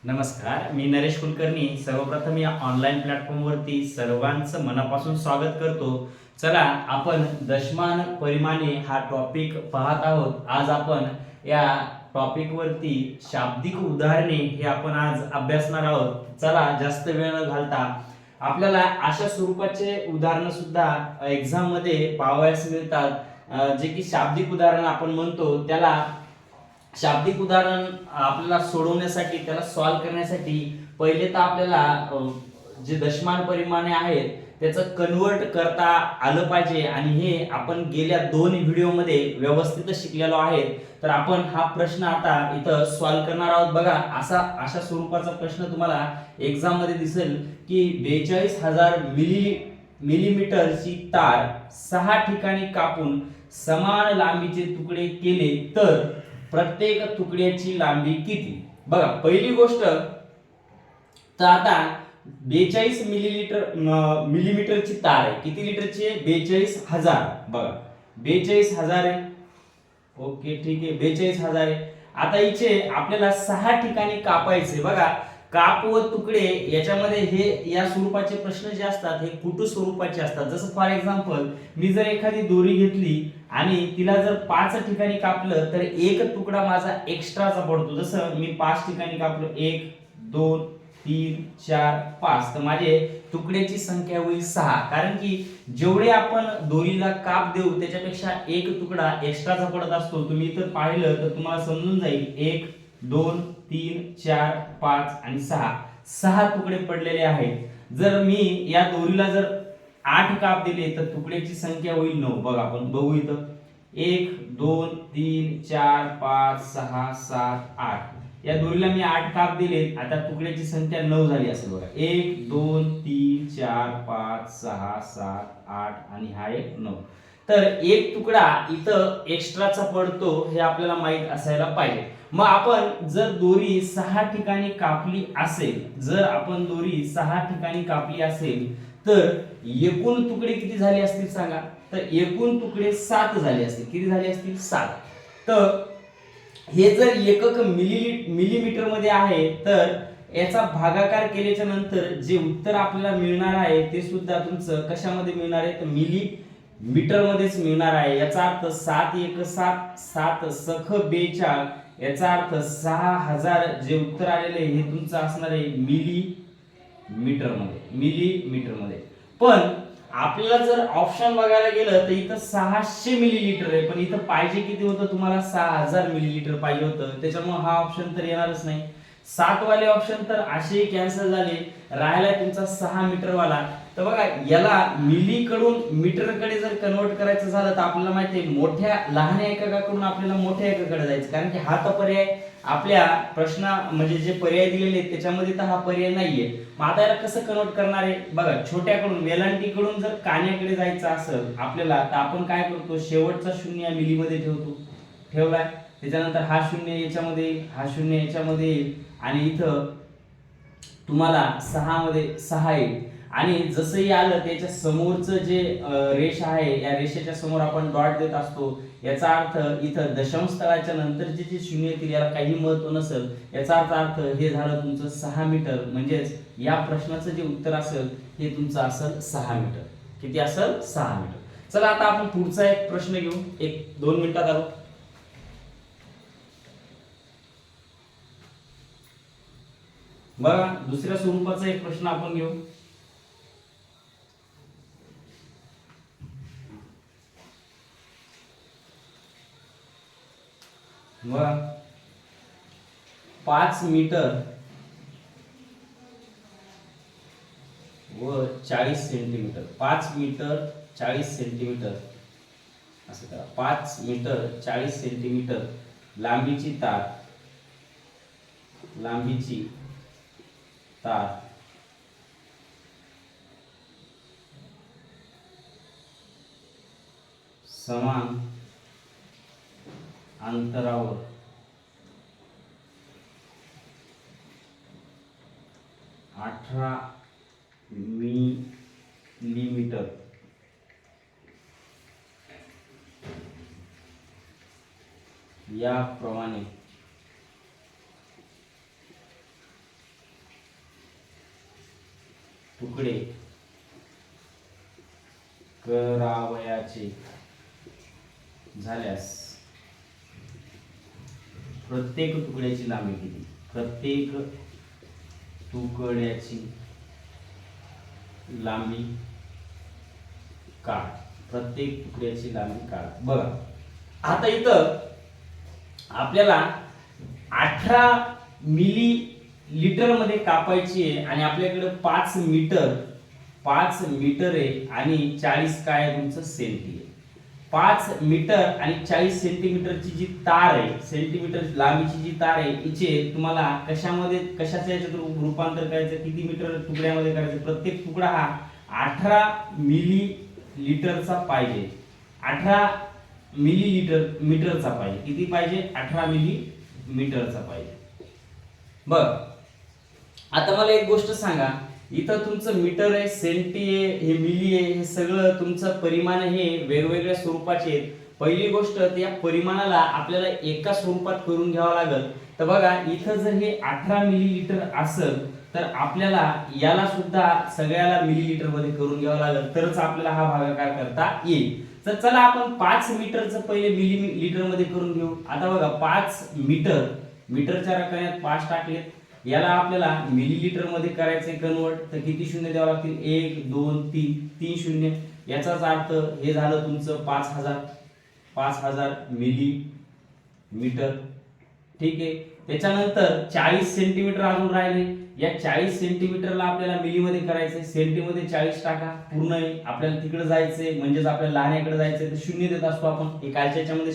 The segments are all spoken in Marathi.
नमस्कार, मी नरेश कुलकर्णी. सर्वप्रथम या ऑनलाईन प्लॅटफॉर्मवरती सर्वांचं मनापासून स्वागत करतो. चला, आपण दशमान परिमाणे हा टॉपिक पाहत आहोत. आज आपण या टॉपिकवरती शाब्दिक उदाहरणे हे आपण आज अभ्यासणार आहोत. चला, जास्त वेळ न घालता आपल्याला अशा स्वरूपाचे उदाहरणं सुद्धा एक्झाम मध्ये पाहावयास मिळतात, जे की शाब्दिक उदाहरण आपण म्हणतो. त्याला शाब्दिक उदाहरण आपल्याला सोडवण्यासाठी, त्याला सॉल्व करण्यासाठी पहिले तर आपल्याला जे दशमान परिमाणे आहेत त्याचं कन्वर्ट करता आलं पाहिजे, आणि हे आपण गेल्या 2 व्हिडिओमध्ये व्यवस्थित शिकलेलो आहे. तर आपण हा प्रश्न आता इथं सॉल्व करणार आहोत. बघा, अशा स्वरूपाचा प्रश्न तुम्हाला एक्झाम मध्ये दिसेल की 42,000 मिलीमीटरची तार 6 ठिकाणी कापून समान लांबीचे तुकडे केले तर प्रत्येक तुकड्याची लांबी किती. बघा, पहिली गोष्ट तर आता 42 मिलीमीटरची तार आहे. किती लिटरची आहे? 42,000. बघा, 42,000 आहे. ओके, ठीक आहे, 42,000 आहे. आता इथे आपल्याला 6 ठिकाणी कापायचे. बघा, काप व तुकडे याच्यामध्ये हे या स्वरूपाचे प्रश्न जे असतात हे कुटू स्वरूपाचे असतात. जसं फॉर एक्झाम्पल, मी जर एखादी दोरी घेतली आणि तिला जर 5 ठिकाणी कापलं तर एक तुकडा माझा एक्स्ट्राचा पडतो. जसं मी 5 ठिकाणी कापलं, 1 2 3 4 5, तर माझे तुकड्याची संख्या होईल 6. कारण की जेवढे आपण दोरीला काप देऊ त्याच्यापेक्षा एक तुकडा एक्स्ट्राचा पडत असतो. तुम्ही इथं पाहिलं तर तुम्हाला समजून जाईल. 1 2 3 4 5 आणि 6 तुकडे पडलेले आहेत. जर मी या दोरीला जर 8 काप दिले तर तुकड्याची संख्या होईल 9. बघा, आपण बघू इथं 1 2 3 4 5 6 7 8. या दोरीला मी 8 काप दिले, आता तुकड्याची संख्या 9 झाली असेल. बघा, 1 2 3 4 5 6 7 8 आणि हा एक 9. तर एक तुकडा इथं एक्स्ट्राचा पडतो हे आपल्याला माहित असायला पाहिजे. मग आपण जर दोरी 6 ठिकाणी कापली असेल, तर एकूण तुकडे किती झाले असतील सांगा. तर एकूण तुकडे 7 झाले असतील. किती झाले असतील? 7. तर हे जर एकक मिलीमीटर मध्ये आहे, तर याचा भागाकार केल्याच्या नंतर जे उत्तर आपल्याला मिळणार आहे ते सुद्धा तुमचं कशामध्ये मिळणार आहे? तर मिलीमीटर मध्येच मिळणार आहे. याचा अर्थ 7 1 7 7 सख 42. याचा अर्थ 6,000 जे उत्तर आलेले हे तुमचं असणार आहे मिलीमीटर मध्ये. पण आपल्याला जर ऑप्शन बघायला गेलं तर इथं 600 मिलीलीटर आहे, पण इथं पाहिजे किती होतं तुम्हाला? 6,000 मिलीलीटर पाहिजे होतं. त्याच्यामुळे हा ऑप्शन तर येणारच नाही. 7 वाले ऑप्शन तर असे कॅन्सल झाले. राहिला तुमचा 6 मीटर वाला. तर बघा, याला मिली कडून मीटर कडे जर कन्वर्ट करायचं झालं तर आपल्याला माहिती आहे मोठ्या लहान एककाकडून आपल्याला मोठ्या एककाकडे जायचं. कारण की हा तर पर्याय आपल्या प्रश्न म्हणजे जे पर्याय दिलेले आहेत त्याच्यामध्ये तर हा पर्याय नाहीये. मग आता याला कसं कन्वर्ट करणार आहे? बघा, छोट्याकडून वेलांटीकडून जर कान्याकडे जायचं असेल आपल्याला, तर आपण काय करतो? शेवटचा शून्य या मिलीमध्ये ठेवलाय. त्याच्यानंतर हा शून्य याच्यामध्ये येईल, हा शून्य याच्यामध्ये येईल, आणि इथं तुम्हाला 6 मध्ये 6 येईल. आणि जसंही आलं त्याच्या समोरचं जे रेष आहे या रेषेच्या समोर आपण डॉट देत असतो. याचा अर्थ इथं दशांश स्थळाच्या नंतरचे जे शून्य येतील याला काही महत्व नसेल. याचा अर्थ हे झालं तुमचं 6 मीटर. म्हणजेच या प्रश्नाचं जे उत्तर असेल हे तुमचं असेल 6 मीटर. किती असेल? 6 मीटर. चला, आता आपण पुढचा एक प्रश्न घेऊ. 1-2 मिनिटात आलो. बघा, दुसऱ्या स्वरूपाचा एक प्रश्न आपण घेऊ. बघा, 5 मीटर व 40 सेंटीमीटर. 5 मीटर 40 सेंटीमीटर असं करा. 5 मीटर 40 सेंटीमीटर लांबीची तार समान अंतरावर 18 मिलीमीटर याप्रमाणे तुकडे करावयाचे झाल्यास प्रत्येक तुकड्याची लांबी किती? प्रत्येक तुकड्याची लांबी काढ. प्रत्येक तुकड्याची लांबी काढ. बघा आता इथं आपल्याला 18 मिली लिटर मध्ये कापायची आहे आणि आपल्याकडे 5 मीटर आहे आणि 40 काय आहे तुमचं सेंटी आहे. 5 मीटर आणि 40 सेंटीमीटरची जी तार आहे, सेंटीमीटर लांबीची जी तार आहे, हिचे तुम्हाला कशाच्या याच्यात रूपांतर करायचं, किती मीटर तुकड्यामध्ये करायचं. प्रत्येक तुकडा हा 18 मिली लिटरचा पाहिजे. 18 मिली मीटरचा पाहिजे. किती पाहिजे? 18 मिली मीटरचा पाहिजे. बर आता मला एक गोष्ट सांगा, इथं तुमचं मीटर आहे, सेंटी आहे, हे मिली आहे, हे सगळं तुमचं परिमाण हे वेगवेगळ्या स्वरूपाचे आहेत. पहिली गोष्ट त्या परिमाणाला आपल्याला एका स्वरूपात करून घ्यावं लागेल. तर बघा इथं जर हे 18 मिली लिटर असेल तर आपल्याला याला सुद्धा सगळ्याला मिली लिटर मध्ये करून घ्यावं लागेल, तरच आपल्याला हा भागाकार करता येईल. तर चला आपण 5 मीटरचं पहिले मिली लिटर मध्ये करून घेऊ. आता बघा 5 मीटरच्या रकान्यात 5 टाकलेत, याला आपल्याला मिली लिटर मध्ये करायचंय कन्वर्ट. तर किती शून्य द्यावं लागतील? 1 2 3 शून्य. याचाच अर्थ हे झालं तुमचं 5000 मिली मीटर. ठीक आहे. त्याच्यानंतर 40 सेंटीमीटर अजून राहिले. या 40 सेंटीमीटरला आपल्याला मिली मध्ये करायचंय, सेंटी मध्ये 40 टाका. पूर्ण आहे आपल्याला तिकडे जायचंय, म्हणजेच आपल्याला लहान्याकडे जायचंय, तर शून्य देत असतो आपण. हे कालच्या याच्यामध्ये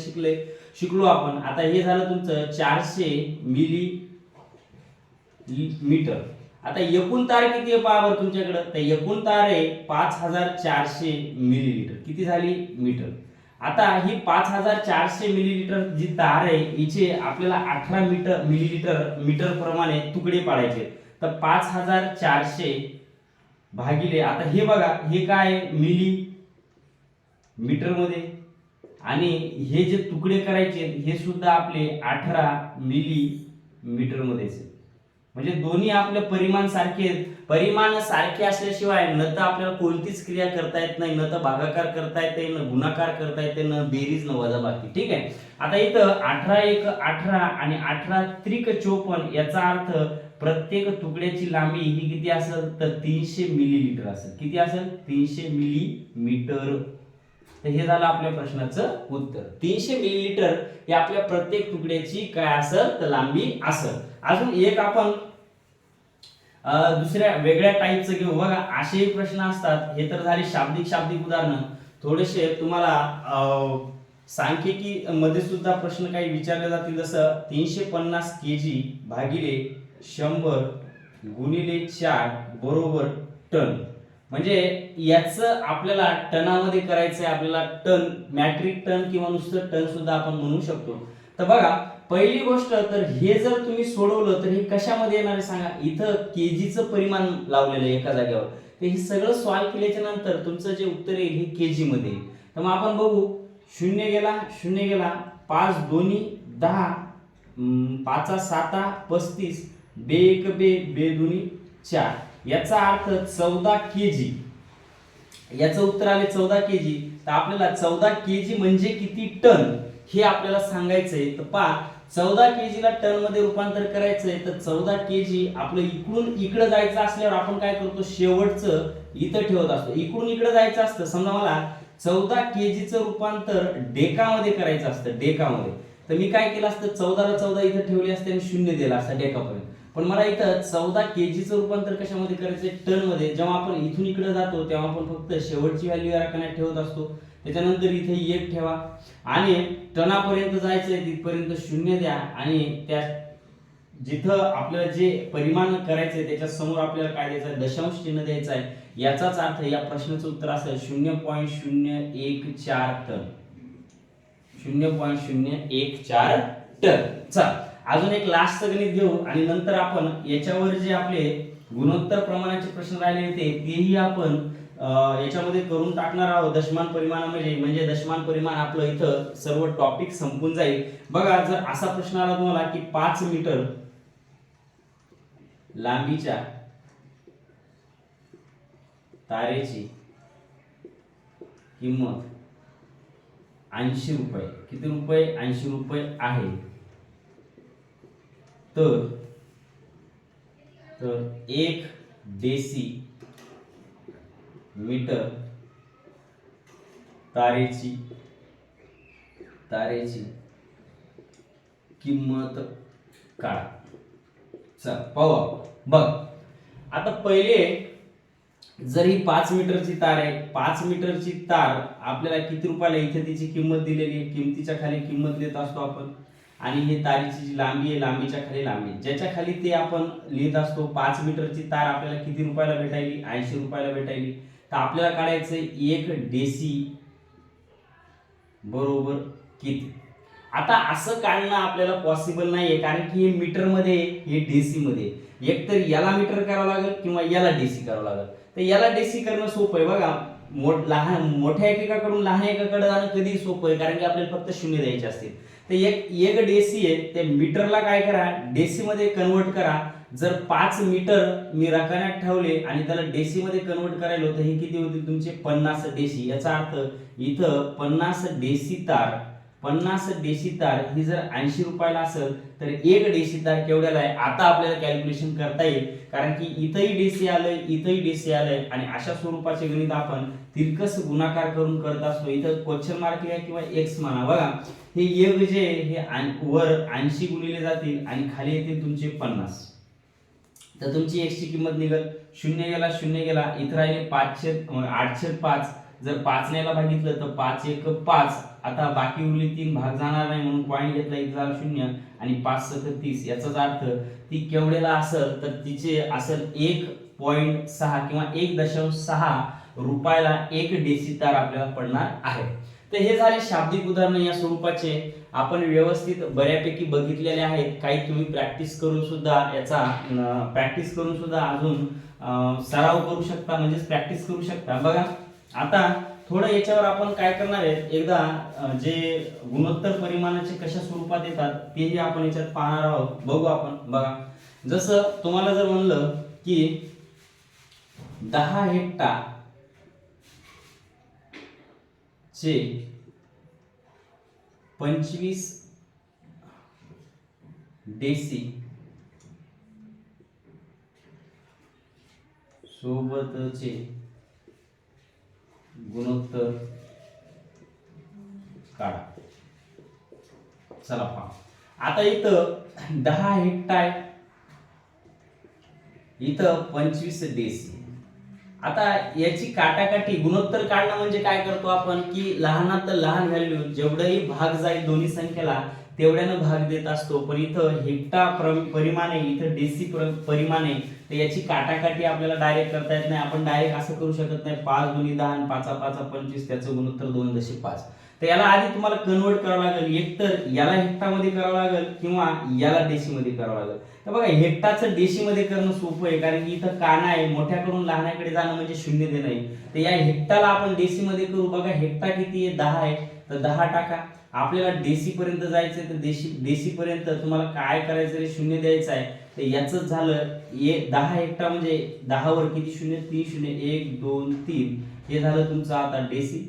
शिकलो आपण. आता हे झालं तुमचं 400 मिली मीटर. आता एकूण तार किती आहे पहा बरं तुमच्याकडे. तर एकूण तार आहे 5400 मिलीलीटर. किती झाली? मीटर. आता ही 5400 मिलीलीटर जी तार आहे हिचे आपल्याला 18 मीटर प्रमाणे तुकडे पाडायचे. तर 5400 भागिले, आता हे बघा हे काय आहे? मिली मीटर मध्ये, आणि हे जे तुकडे करायचे हे सुद्धा आपले 18 मिली मीटर मध्येच. म्हणजे दोन्ही आपले परिमाण सारखे आहेत. परिमाण सारखे असल्याशिवाय न तर आपल्याला कोणतीच क्रिया करता येत नाही, न तर भागाकार करता येते, न गुणाकार करता येते, न बेरीज, न वजाबाकी. ठीक आहे. आता इथं 18 एक 18 आणि 18 त्रिक 54, याचा अर्थ प्रत्येक तुकड्याची लांबी ही किती असेल? तर 300 मिलीलीटर असेल. किती असेल? 300 मिलीमीटर. तर हे झालं आपल्या प्रश्नाचं उत्तर. 300 मिलीलीटर हे आपल्या प्रत्येक तुकड्याची काय असेल? तर लांबी असेल. अजून एक आपण दुसऱ्या वेगळ्या टाईपचं घेऊ. बघा असे प्रश्न असतात. हे तर झाले शाब्दिक उदाहरण. थोडेसे तुम्हाला सांख्यिकी मध्ये सुद्धा प्रश्न काही विचारले जातील. जसं 350 केजी भागिले 100 गुणिले 4 बरोबर टन. म्हणजे याचं आपल्याला टनामध्ये करायचंय. आपल्याला टन, मॅट्रिक टन किंवा नुसतं टन सुद्धा आपण म्हणू शकतो. तर बघा पहिली गोष्ट, तर हे जर तुम्ही सोडवलं तर हे कशामध्ये येणार आहे सांगा. इथं केजीचं परिमाण लावलेलं आहे एका जागेवर. तर हे सगळं सॉल्व्ह केल्याच्या नंतर तुमचं जे उत्तर येईल हे केजी मध्ये. तर मग आपण बघू, शून्य गेला, 5 दोन्ही 10, 5 7 35, बे 1 बे दोन्ही 4. याचा अर्थ 14 केजी. याचं उत्तर आले 14 केजी. तर आपल्याला 14 केजी म्हणजे किती टन हे आपल्याला सांगायचंय. तर पहा 14 केजीला टन मध्ये रूपांतर करायचंय. तर 14 केजी आपलं इकडून इकडे जायचं असल्यावर आपण काय करतो? शेवटचं इथं ठेवत असतो. इकडून इकडे जायचं असतं. समजा मला 14 केजीचं रूपांतर डेकामध्ये करायचं असतं, डेकामध्ये. तर मी काय केलं असतं? 14 ला 14 इथं ठेवले असते आणि शून्य दिला असता डेकापर्यंत. पण मला इथं 14 केजीचं रूपांतर कशामध्ये करायचंय? टन मध्ये. जेव्हा आपण इथून इकडे जातो तेव्हा आपण फक्त शेवटची व्हॅल्यू या रकान्यात ठेवत असतो. त्याच्यानंतर इथे 1 ठेवा आणि टनापर्यंत जायचंय तिथपर्यंत शून्य द्या, आणि त्या जिथं आपल्याला जे परिमाण करायचंय त्याच्या समोर आपल्याला काय द्यायचं आहे? दशांश चिन्ह द्यायचं आहे. याचाच अर्थ या प्रश्नाचं उत्तर असेल 0.014 टन. 0.014 टन. चल अजून एक लास्टचं गणित घेऊ आणि नंतर आपण याच्यावर जे आपले गुणोत्तर प्रमाणाचे प्रश्न राहिले होते तेही आपण याच्यामध्ये करून टाकणार आहोत. दशमान परिमाणामध्ये, म्हणजे दशमान परिमाण आपलं इथं सर्व टॉपिक संपून जाईल. बघा जर असा प्रश्न आला तुम्हाला की 5 मीटर लांबीच्या तारेची किंमत 80 रुपये, किती रुपये? 80 रुपये आहे. तर 1 डेसी मीटर तारेची किंमत काढा. चल पाहू. बघ आता पहिले जर ही 5 मीटरची तार आहे, 5 मीटरची तार आपल्याला किती रुपयाला इथे तिची किंमत दिलेली आहे, किमतीच्या खाली किंमत देत असतो आपण. आणि ही तारीची जी लांबी आहे, लांबीच्या खाली लांबी, ज्याच्या खाली ते आपण लिहित असतो. 5 मीटरची तार आपल्याला किती रुपयाला भेटायली? 80 रुपयाला भेटायली. तर आपल्याला काढायचं 1 डेसी बरोबर किती. आता असं काढणं आपल्याला पॉसिबल नाहीये, कारण की हे मीटर मध्ये, हे डेसी मध्ये. एक तर याला मीटर करावं लागेल किंवा याला डेसी करावं लागेल. तर याला डेसी करणं सोपं आहे बघा. मोठ्या एकेकाकडून लहान एकाकडे जाणं कधी सोपं आहे, कारण की आपल्याला फक्त शून्य द्यायचे असतील. तर एक डेसी आहे, ते मीटरला काय करा, डेसी मध्ये कन्वर्ट करा. जर 5 मीटर मी रकान्यात ठेवले आणि त्याला डेसी मध्ये कन्वर्ट करायला तर हे किती होतील तुमचे? 50 डेसी. याचा अर्थ इथं 50 डेसी तार ही जर 80 रुपयाला असेल तर 1 डेसी तार केवढ्याला आहे? आता आपल्याला कॅल्क्युलेशन करता येईल, कारण की इथंही डेसी आलंय, इथंही डेसी आलंय. आणि अशा स्वरूपाचे गणित आपण तिरकस गुणाकार करून करत असतो. इथं क्वेश्चन मार्क घ्या किंवा एक्स म्हणा. बघा हे योग जे हे वर 80 गुणिले जातील आणि खाली येतील तुमचे 50. तर तुमची x ची किंमत निघेल 0 गेला इथं राहिले 8/5. जर 5 नेला भागितलं तर 5 1 5. आता बाकी उरली 3 भाग जाणार नाही म्हणून पॉईंट घेतला, इथं झाला 0 आणि 5 7 30. याचाच अर्थ ती केवढ्याला असेल तर तिचे असेल 1.6 किंवा 1.6 रुपयाला 1 डेसी तार आपल्याला पडणार आहे. तर हे झाले शाब्दिक उदाहरण या स्वरूपाचे. आपण व्यवस्थित बऱ्यापैकी बघितलेले आहेत. काही तुम्ही प्रॅक्टिस करून सुद्धा अजून सराव करू शकता, म्हणजे प्रॅक्टिस करू शकता. बघा आता थोडं याच्यावर आपण काय करणार आहे, एकदा जे गुणोत्तर परिमाणाचे कशा स्वरूपात येतात तेही आपण याच्यात पाहणार आहोत. बघू आपण. बघा जसं तुम्हाला जर म्हणलं की 10 हेक्टर चे 25 डेसी सोबतचे गुणोत्तर काढा. चला पहा. आता इथं 10 हेक्टर, इथं 25 डेसी. आता याची काटाकाटी गुणोत्तर काढणं म्हणजे काय करतो आपण की लहानात लहान व्हॅल्यू जेवढाही भाग जाईल दोन्ही संख्येला तेवढ्यानं भाग देत असतो. पण इथं हेक्टर परिमाणे, इथं डेसी परिमाणे. तर याची काटाकाटी आपल्याला डायरेक्ट करता येत नाही. आपण डायरेक्ट असं करू शकत नाही 5 × 10 आणि 5 × 5 = 25, त्याचं गुणोत्तर 2.5. तर याला आधी तुम्हाला कन्वर्ट करावं लागेल. एक तर याला हेक्टर मध्ये करावं लागेल किंवा याला डेसी मध्ये करावं लागेल. तर बघा हेक्टरचं डेसी मध्ये करणं सोपं आहे, कारण की इथं काना आहे, मोठ्याकडून लहानाकडे जाणं म्हणजे शून्य देणं आहे. तर या हेक्टरला आपण डेसी मध्ये करू. बघा हेक्टर किती आहे? 10 आहे. तर 10 टाका. आपल्याला डेसी पर्यंत जायचंय, तर डेसी पर्यंत तुम्हाला काय करायचं रे? शून्य द्यायचं आहे. तर याच झालं 10 हेक्टर म्हणजे 10 वर किती शून्य? 3 शून्य, 1 2 3. हे झालं तुमचं आता डेसी.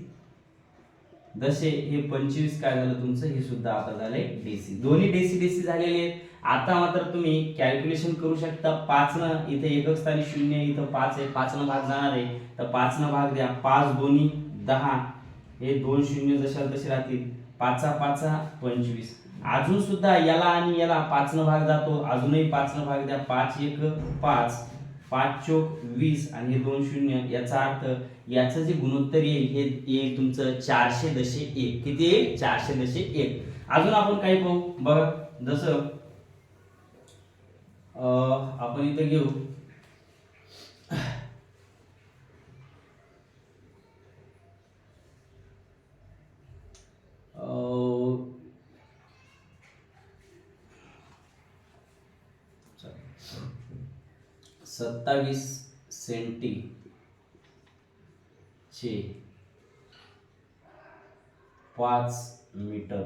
जसे हे 25 काय झालं तुमचं? हे सुद्धा आता झाले डेसी. दोन्ही डेसी झालेले आहेत. आता मात्र तुम्ही कॅल्क्युलेशन करू शकता. 5 न इथे एकच स्थानी 0, इथं 5 आहे, 5 न भाग जाणार आहे. तर 5 न भाग द्या. 5 दोन्ही 10, हे 2 शून्य जशा तसे राहतील. 5 5 25. अजून सुद्धा याला आणि याला 5 न भाग जातो, अजूनही 5 न भाग द्या. 5 1 5, 5 चोक 20 आणि हे 2 शून्य. याचा अर्थ याचं जे गुणोत्तर येईल हे येईल तुमचं 400.1. किती येईल? 400.1. अजून आपण काही पाहू. बघा जसं आपण इथं घेऊ 27 सेंटी चे 5 मीटर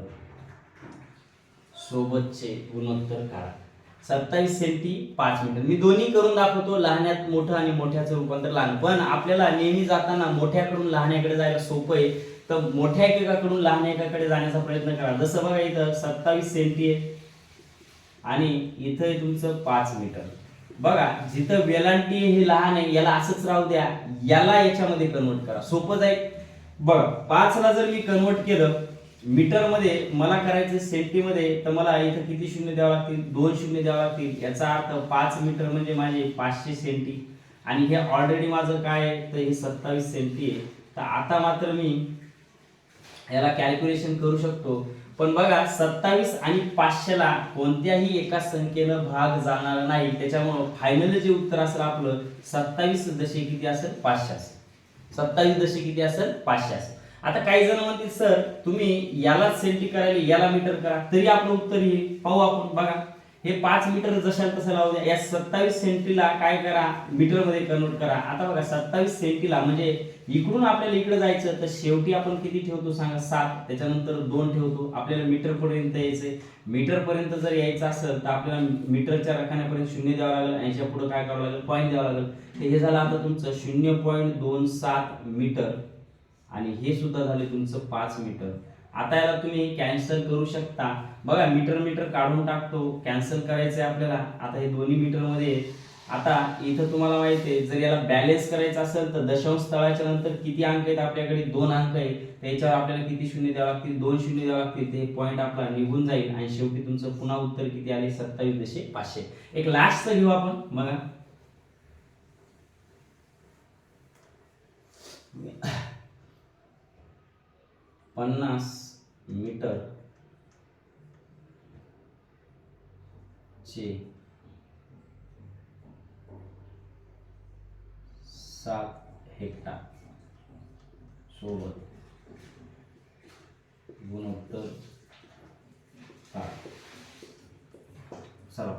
सोबतचे गुणोत्तर काढा. 27 सेंटी 5 मीटर. मी दोन्ही करून दाखवतो, लहान्यात मोठं आणि मोठ्याचं रूपांतर लहान. पण आपल्याला नेहमी जाताना मोठ्याकडून लहान्याकडे जायला सोपं आहे, तर मोठ्या एककाकडून लहान एकाकडे जाण्याचा प्रयत्न करा. जसं बघा इथं 27 सेंटी आहे आणि इथं आहे तुमचं 5 मीटर. बघा जिथं वेलांटी हे लहान आहे याला असंच राहू द्या, याला याच्यामध्ये कन्वर्ट करा, सोपं जाईल. बघा 5 ला जर मी कन्वर्ट केलं मीटर मध्ये, मला करायचं सेंटी मध्ये, तर मला इथं किती शून्य द्यावं लागतील, 2 शून्य द्यावं लागतील. याचा अर्थ 5 मीटर म्हणजे माझे 500 सेंटी आणि हे ऑलरेडी माझं काय आहे तर हे 27 सेंटी आहे. तर आता मात्र मी याला कॅल्क्युलेशन करू शकतो. पण बघा 27 आणि 500 ला कोणत्याही एका संख्येनं भाग जाणार नाही, त्याच्यामुळे फायनल जे उत्तर असेल आपलं 27 दशे किती असेल 500 असेल. 27 दशे किती असेल 500 असेल. आता काही जण म्हणतील सर तुम्ही याला सेंटी करायला याला मीटर करा तरी आपलं उत्तर येईल. पाहू आपण. बघा हे 5 मीटर जशाल तसं लावू द्या. या 27 सेंटीला काय करा मीटर मध्ये कन्वर्ट करा. आता बघा 27 सेंटीला म्हणजे इकडून आपल्याला इकडे जायचं, तर शेवटी आपण किती ठेवतो सांगा 7, त्याच्यानंतर 2 ठेवतो. आपल्याला मीटर पर्यंत यायचंय. मीटर पर्यंत जर यायचं असेल तर आपल्याला मीटरच्या रकान्यापर्यंत 0 द्यावं लागेल आणि याच्या पुढे काय करावं लागेल, पॉईंट द्यावं लागेल. तर हे झालं आता तुमचं 0.27 मीटर आणि हे सुद्धा झाले तुमचं 5 मीटर. आता याला तुम्ही कॅन्सल करू शकता. बघा मीटर मीटर काढून टाकतो, कॅन्सल करायचंय आपल्याला. आता हे दोन्ही मीटर मध्ये, आता इथं तुम्हाला माहिती आहे जर याला बॅलन्स करायचं असेल तर दशांश तळाच्या नंतर किती अंक आहेत आपल्याकडे, 2 अंक आहे. त्याच्यावर आपल्याला किती शून्य द्यावं लागतील, 2 शून्य द्यावं लागतील. ते पॉईंट आपला निघून जाईल आणि शेवटी तुमचं पुन्हा उत्तर किती आले 27,500. एक लास्टचं घेऊ आपण. बघा 50 मीटर चे 7 हेक्टर सोबत गुणोत्तर 7. चला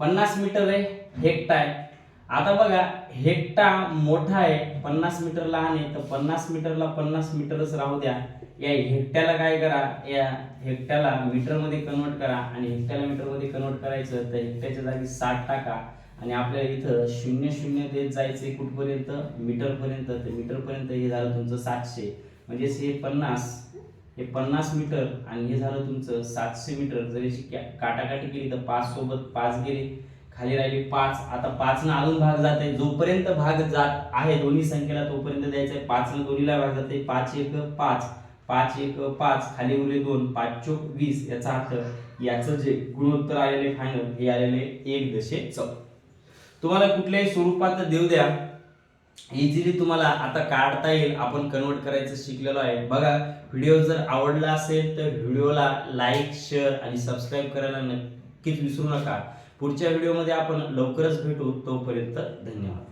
50 मीटर आहे, हेक्टर आहे. आता बघा हेक्टा मोठा आहे, 50 मीटर लहान आहे, तर 50 मीटरला 50 मीटरच राहू द्या. या हेक्ट्याला काय करा, या हेक्ट्याला मीटर मध्ये कन्वर्ट करा आणि हेक्ट्याला मीटर मध्ये कन्वर्ट करायचं तर हेक्ट्याच्या जागी 60 टाका आणि आपल्याला इथं 0 0 देत जायचे कुठपर्यंत, मीटर पर्यंत. तर मीटर पर्यंत हे झालं तुमचं 700. म्हणजे हे 50 मीटर आणि हे झालं तुमचं 700 मीटर. जर याची काटाकाटी केली तर 5 सोबत 5 गेले, खाली राहिली 5. आता 5 न अजून भाग जात आहे, जोपर्यंत भाग जात आहे दोन्ही संख्येला तोपर्यंत द्यायचा आहे. 5 न दोन्हीला भाग जाते, 5 1 5, 5 1 5, खाली उरले 2, 5 चोक 20. याचा अर्थ याचं जे गुणोत्तर आलेले फायनल हे आलेले 1.14. तुम्हाला कुठल्याही स्वरूपात देऊ द्या, इझिली तुम्हाला आता काढता येईल. आपण कन्वर्ट करायचं शिकलेलो आहे. बघा व्हिडिओ जर आवडला असेल तर व्हिडिओला लाईक, शेअर आणि सबस्क्राईब करायला नक्कीच विसरू नका. पुढच्या व्हिडिओमध्ये आपण लवकरच भेटू. तोपर्यंत धन्यवाद.